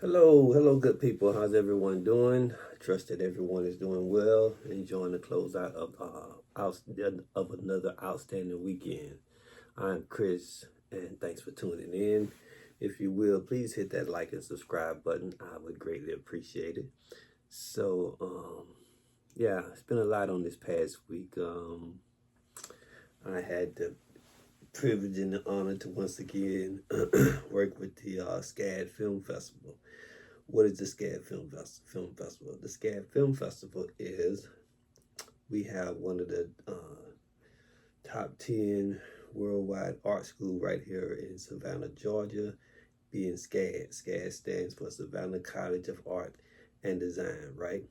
Hello, good people. How's everyone doing? I trust that everyone is doing well, enjoying the closeout of another outstanding weekend. I'm Chris, and thanks for tuning in. If you will, please hit that like and subscribe button. I would greatly appreciate it. So, yeah, it's been a lot on this past week. I had the privilege and the honor to once again work with the SCAD Film Festival. What is the SCAD Film Festival? The SCAD Film Festival is, we have one of the top 10 worldwide art school right here in Savannah, Georgia, being SCAD. SCAD stands for Savannah College of Art and Design, right?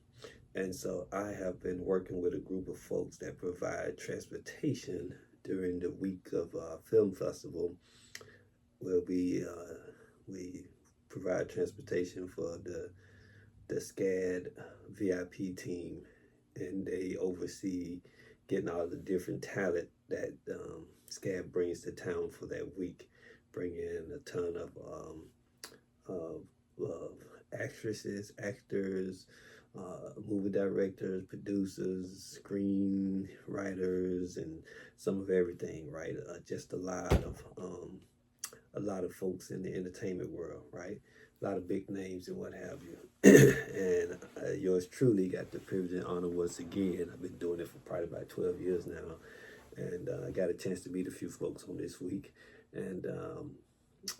And so I have been working with a group of folks that provide transportation during the week of film festival, where we provide transportation for the SCAD VIP team, and they oversee getting all the different talent that SCAD brings to town for that week, bring in a ton of actresses, actors, movie directors, producers, screen writers, and some of everything, right? Just a lot of folks in the entertainment world, right? A lot of big names and what have you. And yours truly got the privilege and honor once again. I've been doing it for probably about 12 years now, and I got a chance to meet a few folks on this week. And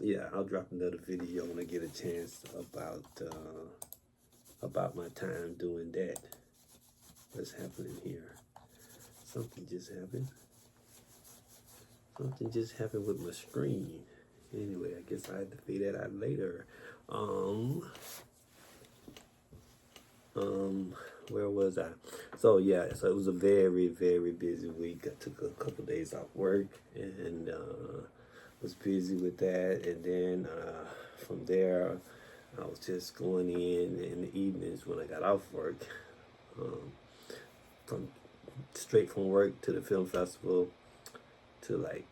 yeah, I'll drop another video when I get a chance about my time doing that. What's happening here? Something just happened. Something just happened with my screen. Anyway, I guess I had to figure that out later. Where was I? So yeah, so it was a very, very busy week. I took a couple of days off work and was busy with that. And then from there, I was just going in the evenings when I got off work, from straight from work to the film festival to like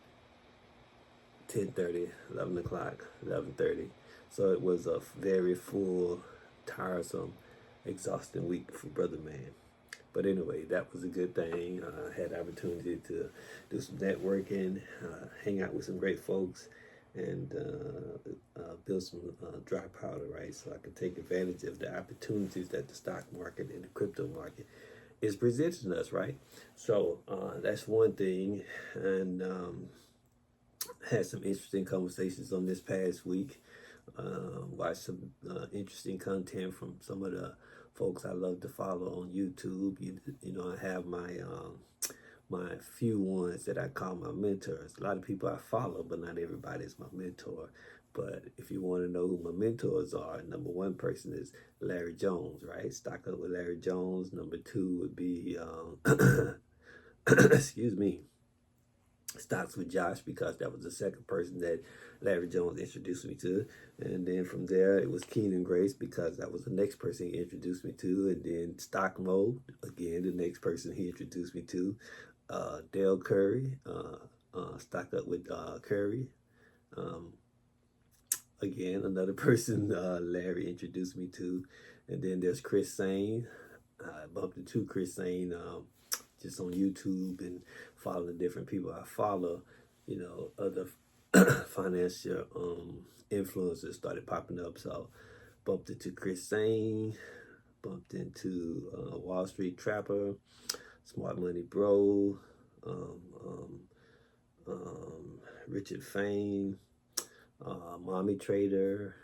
10:30, 11 o'clock, 11:30. So it was a very full, tiresome, exhausting week for Brother Man. But anyway, that was a good thing. I had the opportunity to do some networking, hang out with some great folks, and build some dry powder, right? So I could take advantage of the opportunities that the stock market and the crypto market is presenting us, right? So that's one thing. And had some interesting conversations on this past week. Watched some interesting content from some of the folks I love to follow on YouTube. You know, I have my few ones that I call my mentors. A lot of people I follow, but not everybody is my mentor. But if you want to know who my mentors are, number one person is Larry Jones, right? Stock Up with Larry Jones. Number two would be, excuse me, Stocks with Josh, because that was the second person that Larry Jones introduced me to. And then from there, it was Keenan Grace, because that was the next person he introduced me to. And then Stock Mode, again, the next person he introduced me to. Dale Curry, Stock Up with Curry. Again, another person Larry introduced me to. And then there's Chris Sane. I bumped into Chris Sane just on YouTube and following different people I follow. You know, other financial influencers started popping up. So bumped into Chris Sane, bumped into Wall Street Trapper, Smart Money Bro, Richard Fain, Mommy Trader,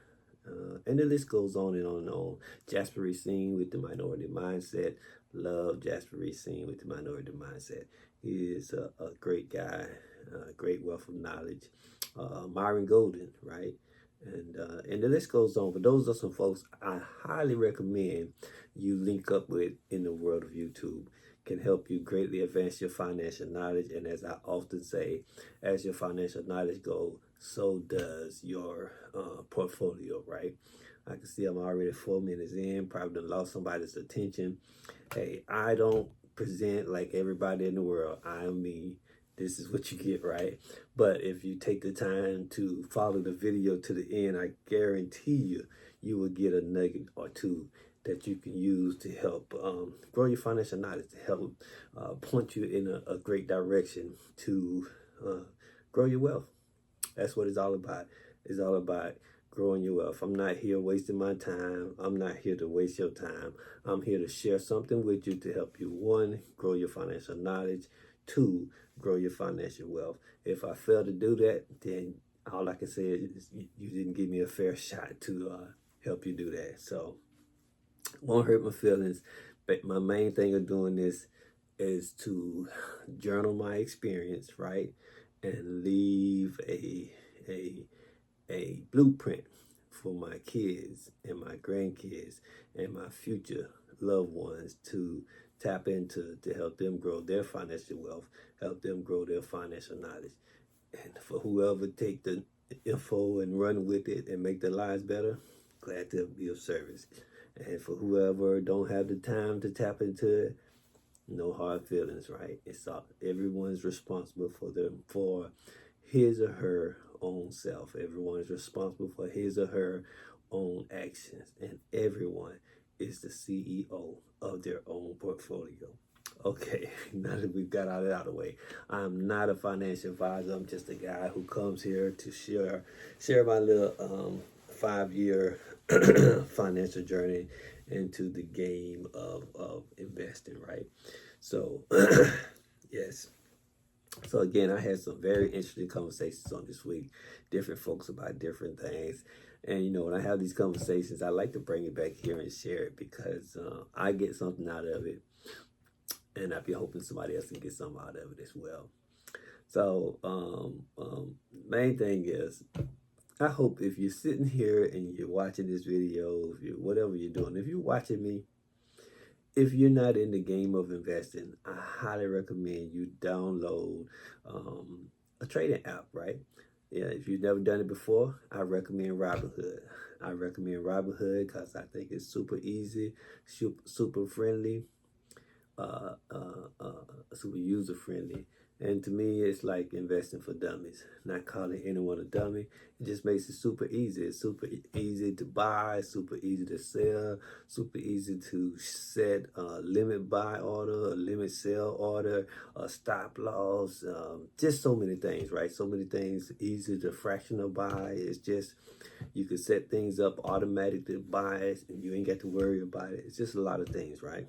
and the list goes on and on and on. Jasper Racine with the Minority Mindset. Love Jasper Racine with the Minority Mindset. He is a great guy, great wealth of knowledge. Myron Golden, right? And the list goes on. But those are some folks I highly recommend you link up with in the world of YouTube. Can help you greatly advance your financial knowledge. And as I often say, as your financial knowledge goes, so does your portfolio, right? I can see I'm already 4 minutes in, probably lost somebody's attention. Hey, I don't present like everybody in the world. I'm me. This is what you get, right? But if you take the time to follow the video to the end, I guarantee you will get a nugget or two that you can use to help grow your financial knowledge, to help point you in a great direction to grow your wealth. That's what it's all about. It's all about growing your wealth. I'm not here wasting my time. I'm not here to waste your time. I'm here to share something with you to help you, one, grow your financial knowledge, two, grow your financial wealth. If I fail to do that, then all I can say is you didn't give me a fair shot to help you do that. So, won't hurt my feelings. But my main thing of doing this is to journal my experience, right? And leave a blueprint for my kids and my grandkids and my future loved ones to tap into, to help them grow their financial wealth, help them grow their financial knowledge. And for whoever take the info and run with it and make their lives better, glad to be of service. And for whoever don't have the time to tap into it, no hard feelings, right? It's all, everyone's responsible for his or her own self. Everyone is responsible for his or her own actions, and everyone is the CEO of their own portfolio. Okay, now that we've got all that out of the way, I'm not a financial advisor. I'm just a guy who comes here to share my little 5-year financial journey into the game of investing, right? So, yes. So again, I had some very interesting conversations on this week, different folks about different things. And you know, when I have these conversations, I like to bring it back here and share it because I get something out of it. And I'd be hoping somebody else can get something out of it as well. So, main thing is, I hope if you're sitting here and you're watching this video, if you're, whatever you're doing, if you're watching me, if you're not in the game of investing, I highly recommend you download a trading app, right? Yeah, if you've never done it before, I recommend Robinhood. I recommend Robinhood because I think it's super easy, super friendly, super user friendly. And to me, it's like investing for dummies. Not calling anyone a dummy. It just makes it super easy. It's super easy to buy, super easy to sell, super easy to set a limit buy order, a limit sell order, a stop loss, just so many things, right? So many things, easy to fractional buy. It's just, you can set things up automatically buy and you ain't got to worry about it. It's just a lot of things, right?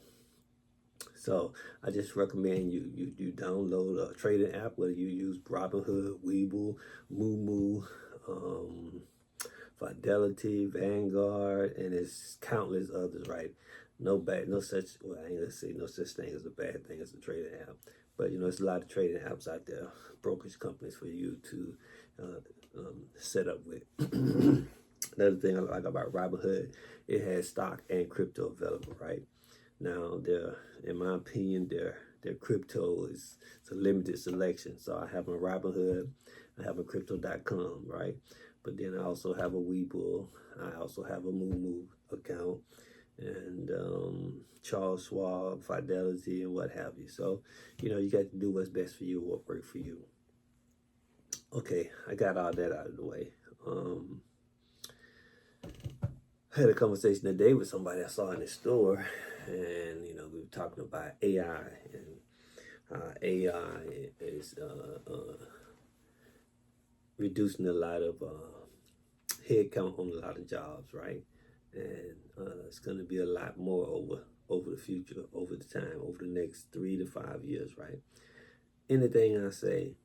So I just recommend you download a trading app, whether you use Robinhood, Webull, Moomoo, Fidelity, Vanguard, and it's countless others, right? No such, well, I ain't gonna say no such thing as a bad thing as a trading app. But you know, it's a lot of trading apps out there, brokerage companies for you to set up with. Another thing I like about Robinhood, it has stock and crypto available, right? Now, in my opinion, their crypto is a limited selection. So I have my Robinhood, I have a Crypto.com, right? But then I also have a Webull, I also have a Moomoo account, and Charles Schwab, Fidelity, and what have you. So, you know, you got to do what's best for you, what works for you. Okay, I got all that out of the way. I had a conversation today with somebody I saw in the store, and you know, we were talking about AI and AI is reducing a lot of headcount on a lot of jobs, right? And it's going to be a lot more over the future, over the time, over the next 3 to 5 years, right? Anything I say,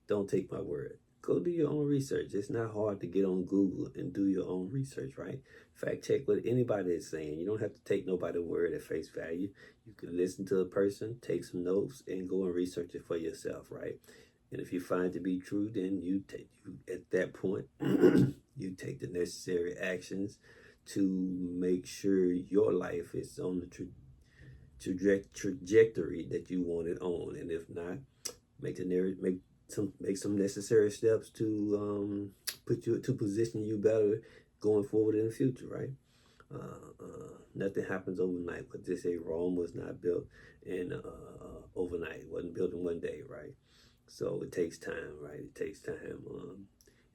don't take my word. Go do your own research. It's not hard to get on Google and do your own research, right? Fact check what anybody is saying. You don't have to take nobody's word at face value. You can listen to a person, take some notes, and go and research it for yourself, right? And if you find it to be true, then you at that point, you take the necessary actions to make sure your life is on the trajectory that you want it on. And if not, make some necessary steps to position you better going forward in the future, right? Nothing happens overnight, but they say Rome was not built in overnight. It wasn't built in one day, right? So it takes time, right? It takes time.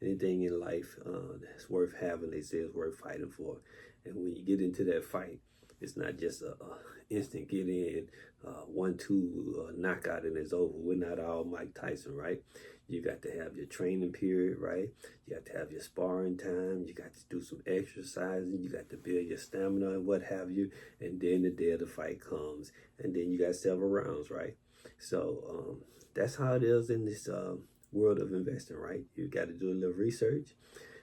Anything in life that's worth having, they say, is worth fighting for. And when you get into that fight, it's not just a instant get in, 1-2 knockout and it's over. We're not all Mike Tyson, right? You got to have your training period, right? You got to have your sparring time. You got to do some exercising. You got to build your stamina and what have you. And then the day of the fight comes, and then you got several rounds, right? So that's how it is in this world of investing, right? You got to do a little research.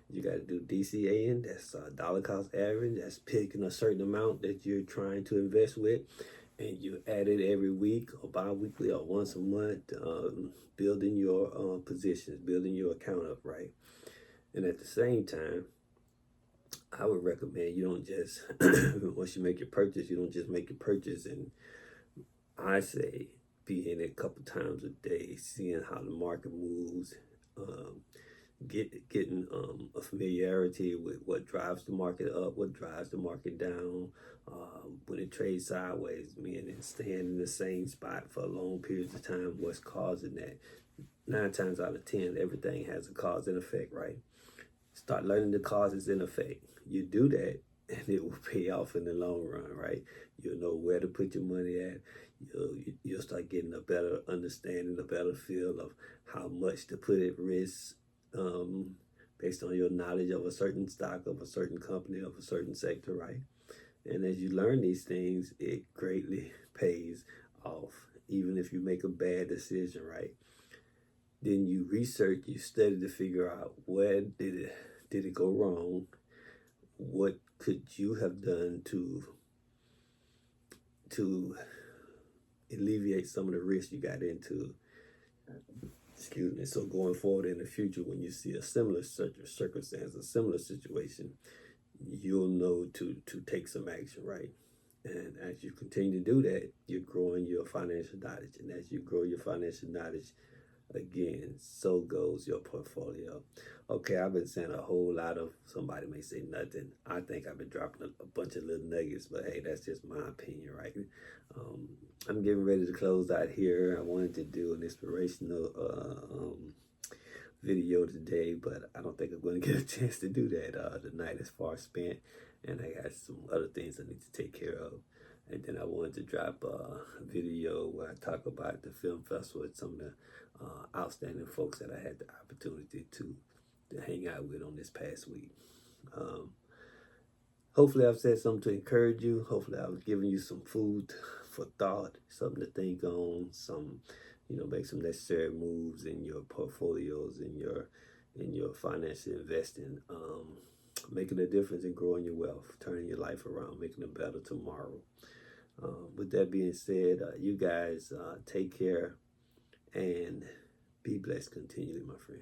You got to do DCAing, that's dollar cost average. That's picking a certain amount that you're trying to invest with, and you add it every week or bi-weekly or once a month, building your positions, building your account up, right? And at the same time, I would recommend you don't just, once you make your purchase, you don't just make your purchase. And I say be in it a couple times a day, seeing how the market moves, getting a familiarity with what drives the market up, what drives the market down, when it trades sideways, meaning staying in the same spot for long periods of time, what's causing that. 9 times out of 10, everything has a cause and effect, right? Start learning the causes and effect. You do that, and it will pay off in the long run, right? You'll know where to put your money at. You'll start getting a better understanding, a better feel of how much to put at risk, based on your knowledge of a certain stock, of a certain company, of a certain sector, right? And as you learn these things, it greatly pays off. Even if you make a bad decision, right? Then you research, you study to figure out where did it go wrong? What could you have done to alleviate some of the risk you got into? Excuse me. So going forward in the future, when you see a similar circumstance, a similar situation, you'll know to take some action, right? And as you continue to do that, you're growing your financial knowledge. And as you grow your financial knowledge, again, so goes your portfolio. Okay, I've been saying a whole lot of, somebody may say nothing. I think I've been dropping a bunch of little nuggets, but hey, that's just my opinion, right? I'm getting ready to close out here. I wanted to do an inspirational video today, but I don't think I'm going to get a chance to do that. The night is far spent, and I got some other things I need to take care of. And then I wanted to drop a video where I talk about the film festival with some of the outstanding folks that I had the opportunity to hang out with on this past week. Hopefully I've said something to encourage you. Hopefully I was giving you some food for thought, something to think on, some, make some necessary moves in your portfolios, in your financial investing, making a difference in growing your wealth, turning your life around, making a better tomorrow. With that being said, you guys take care and be blessed continually, my friend.